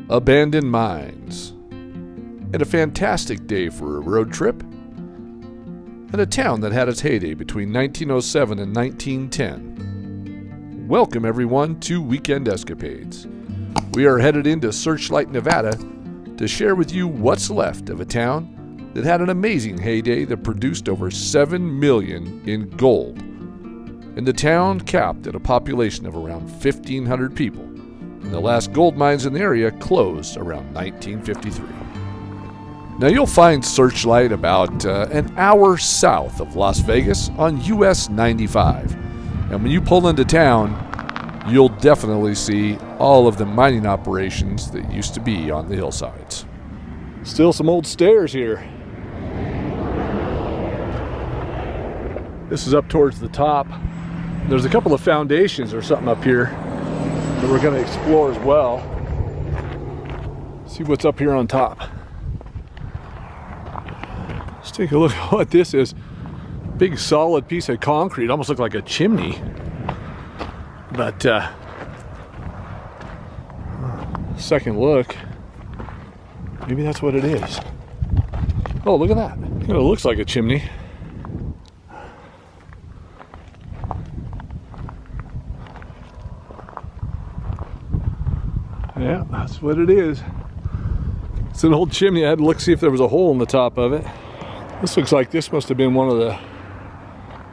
abandoned mines, and a fantastic day for a road trip, and a town that had its heyday between 1907 and 1910. Welcome everyone to Weekend Escapades. We are headed into Searchlight, Nevada to share with you what's left of a town that had an amazing heyday that produced over 7 million in gold. And the town capped at a population of around 1,500 people. And the last gold mines in the area closed around 1953. Now you'll find Searchlight about an hour south of Las Vegas on US 95. And when you pull into town, you'll definitely see all of the mining operations that used to be on the hillsides. Still some old stairs here. This is up towards the top. There's a couple of foundations or something up here that we're going to explore as well. See what's up here on top. Let's take a look at what this is. Big solid piece of concrete, almost looked like a chimney. But second look, maybe that's what it is. Oh, look at that. It looks like a chimney. Yeah, that's what it is. It's an old chimney. I had to look, see if there was a hole in the top of it. This looks like this must have been one of the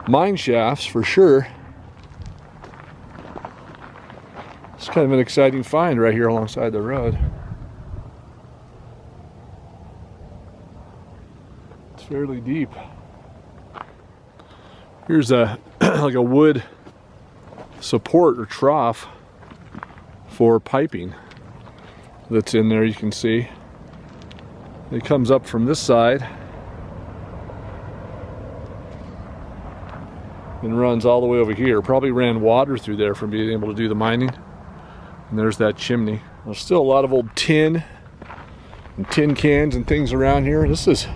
mine shafts for sure. It's kind of an exciting find right here alongside the road. It's fairly deep. Here's a like a wood support or trough for piping that's in there, you can see. It comes up from this side and runs all the way over here. Probably ran water through there from being able to do the mining. And there's that chimney. There's still a lot of old tin and tin cans and things around here. This is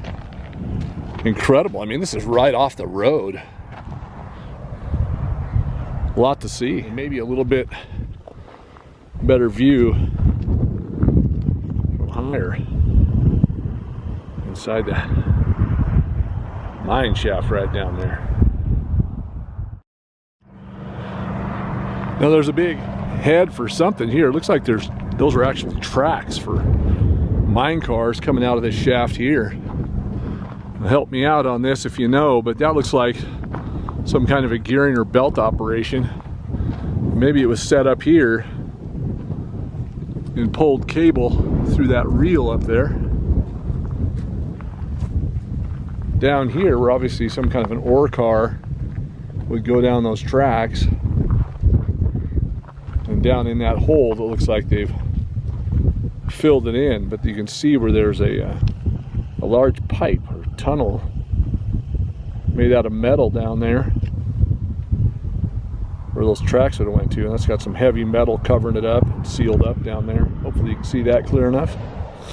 incredible. I mean, this is right off the road. A lot to see. Maybe a little bit better view from higher inside the mine shaft right down there. Now there's a big head for something here. It looks like those are actually tracks for mine cars coming out of this shaft here. Help me out on this if you know, but that looks like some kind of a gearing or belt operation. Maybe it was set up here and pulled cable through that reel up there. Down here, where obviously some kind of an ore car would go down those tracks. And down in that hole, it looks like they've filled it in, but you can see where there's a large pipe or tunnel made out of metal down there where those tracks would have went to, and that's got some heavy metal covering it up and sealed up down there. Hopefully you can see that clear enough.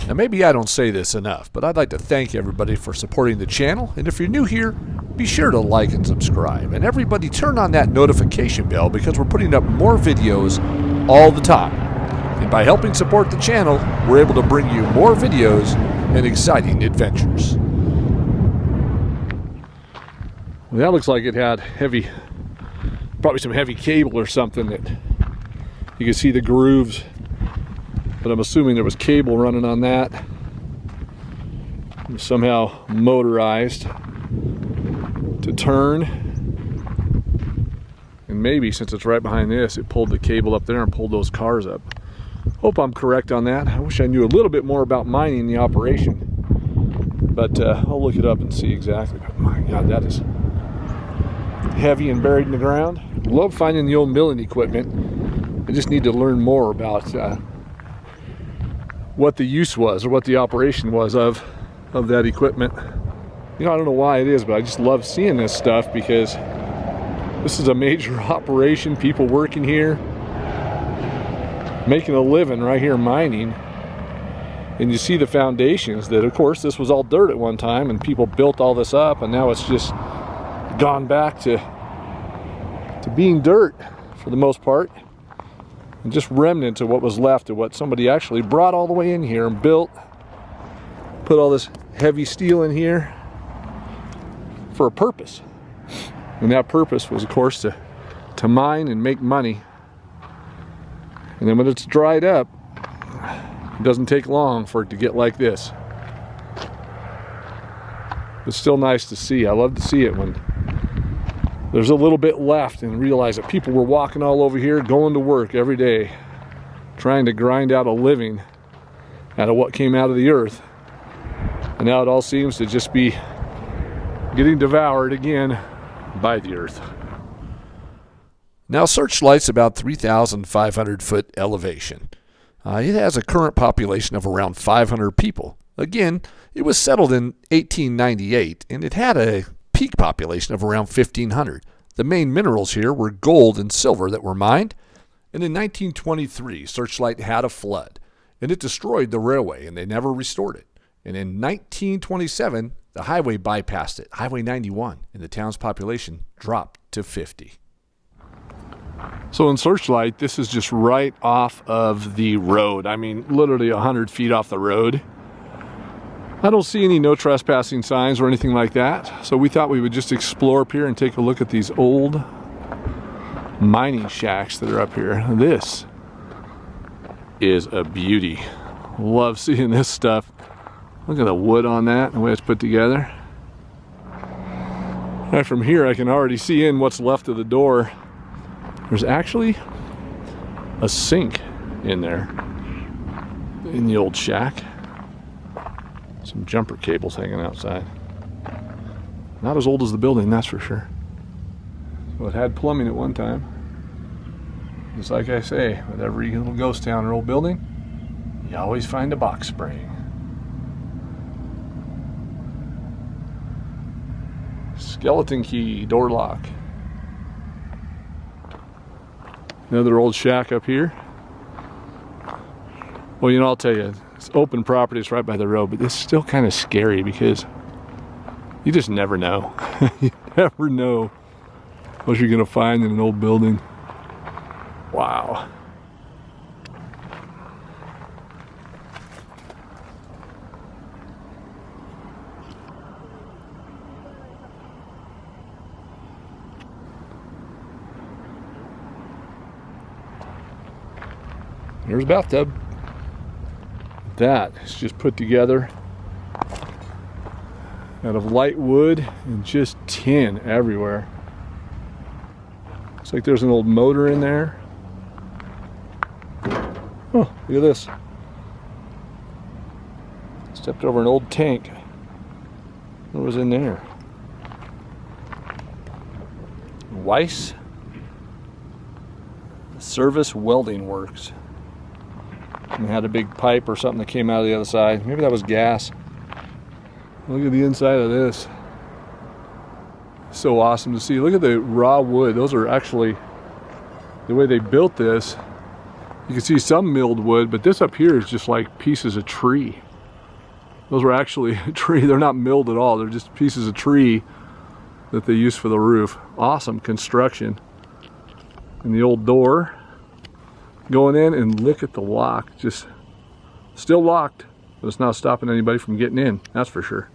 Now maybe I don't say this enough, but I'd like to thank everybody for supporting the channel, and if you're new here, be sure to like and subscribe, and everybody turn on that notification bell because we're putting up more videos all the time. And by helping support the channel, we're able to bring you more videos and exciting adventures. Well, that looks like it had probably some heavy cable or something that you can see the grooves, but I'm assuming there was cable running on that. It was somehow motorized to turn, and maybe since it's right behind this, it pulled the cable up there and pulled those cars up. Hope I'm correct on that. I wish I knew a little bit more about mining the operation, but I'll look it up and see exactly. But my God, that is heavy and buried in the ground. Love finding the old milling equipment. I just need to learn more about what the use was or what the operation was of that equipment. You know, I don't know why it is, but I just love seeing this stuff because this is a major operation. People working here, making a living right here mining. And you see the foundations that, of course, this was all dirt at one time and people built all this up, and now it's just gone back to being dirt for the most part. And just remnants of what was left of what somebody actually brought all the way in here and built. Put all this heavy steel in here for a purpose. And that purpose was, of course, to mine and make money. And then when it's dried up, it doesn't take long for it to get like this. It's still nice to see. I love to see it when there's a little bit left and realize that people were walking all over here, going to work every day, trying to grind out a living out of what came out of the earth. And now it all seems to just be getting devoured again by the earth. Now, Searchlight's about 3,500 foot elevation. It has a current population of around 500 people. Again, it was settled in 1898, and it had a peak population of around 1,500. The main minerals here were gold and silver that were mined. And in 1923, Searchlight had a flood, and it destroyed the railway, and they never restored it. And in 1927, the highway bypassed it, Highway 91, and the town's population dropped to 50. So in Searchlight, this is just right off of the road. I mean, literally 100 feet off the road. I don't see any no trespassing signs or anything like that. So we thought we would just explore up here and take a look at these old mining shacks that are up here. This is a beauty. Love seeing this stuff. Look at the wood on that, the way it's put together. Right from here, I can already see in what's left of the door. There's actually a sink in there, in the old shack. Some jumper cables hanging outside. Not as old as the building, that's for sure. So it had plumbing at one time. Just like I say, with every little ghost town or old building, you always find a box spring. Skeleton key, door lock. Another old shack up here. Well, you know, I'll tell you, it's open property, it's right by the road, but it's still kind of scary because you just never know. You never know what you're gonna find in an old building. Wow. There's a bathtub. That is just put together out of light wood and just tin everywhere. Looks like there's an old motor in there. Oh, look at this. Stepped over an old tank. What was in there? Weiss Service Welding Works. And they had a big pipe or something that came out of the other side. Maybe that was gas. Look at the inside of this. So awesome to see. Look at the raw wood. Those are actually, the way they built this, you can see some milled wood, but this up here is just like pieces of tree. Those were actually a tree. They're not milled at all. They're just pieces of tree that they used for the roof. Awesome construction. And the old door going in, and look at the lock. Just still locked, but it's not stopping anybody from getting in. That's for sure.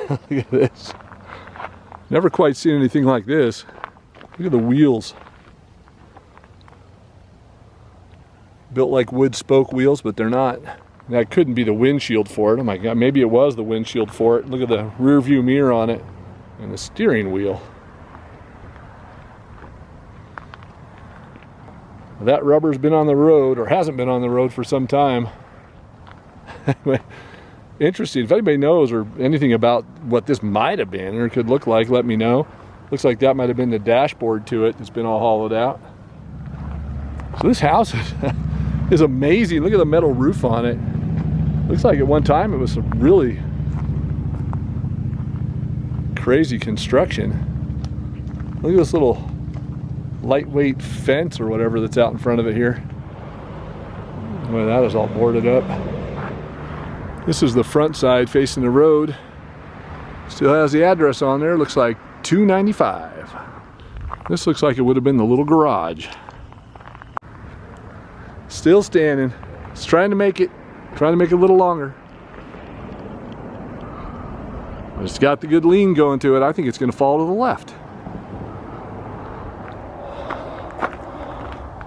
Look at this. Never quite seen anything like this. Look at the wheels. Built like wood spoke wheels, but they're not. That couldn't be the windshield for it. Oh my God, maybe it was the windshield for it. Look at the rear view mirror on it and the steering wheel. That rubber's been on the road, or hasn't been on the road for some time. Interesting. If anybody knows or anything about what this might have been or could look like, let me know. Looks like that might have been the dashboard to it. It's been all hollowed out. So this house is amazing. Look at the metal roof on it. Looks like at one time it was some really crazy construction. Look at this little lightweight fence or whatever that's out in front of it here. Well, that is all boarded up. This is the front side facing the road. Still has the address on there. Looks like 295. This looks like it would have been the little garage. Still standing. It's trying to make it a little longer. But it's got the good lean going to it. I think it's going to fall to the left.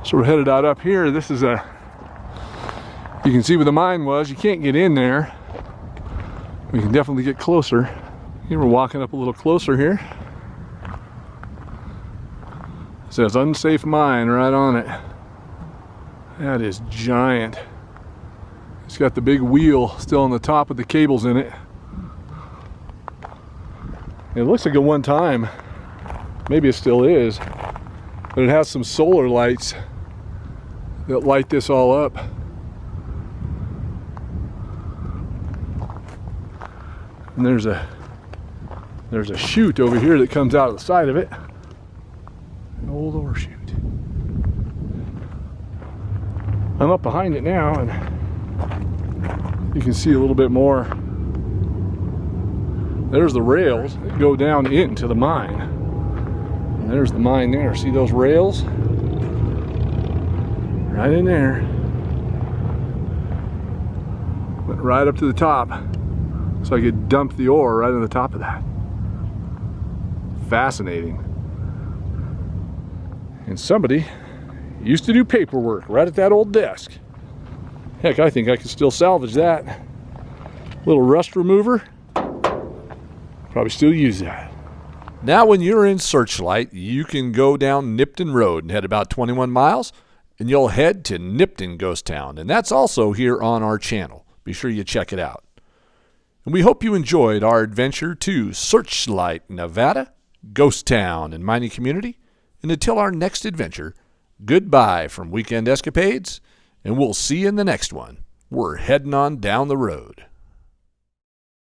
So we're headed out up here. This is you can see where the mine was. You can't get in there. We can definitely get closer. Here we're walking up a little closer here. It says unsafe mine right on it. That is giant. It's got the big wheel still on the top with the cables in it. It looks like at one time, maybe it still is, but it has some solar lights that light this all up. And there's a chute over here that comes out of the side of it. An old ore chute. I'm up behind it now, and you can see a little bit more. There's the rails that go down into the mine. And there's the mine there. See those rails? Right in there. Went right up to the top. So I could dump the ore right on the top of that. Fascinating. And somebody used to do paperwork right at that old desk. Heck, I think I could still salvage that. Little rust remover. Probably still use that. Now when you're in Searchlight, you can go down Nipton Road and head about 21 miles, and you'll head to Nipton Ghost Town. And that's also here on our channel. Be sure you check it out. And we hope you enjoyed our adventure to Searchlight, Nevada, Ghost Town, and mining community. And until our next adventure, goodbye from Weekend Escapades, and we'll see you in the next one. We're heading on down the road.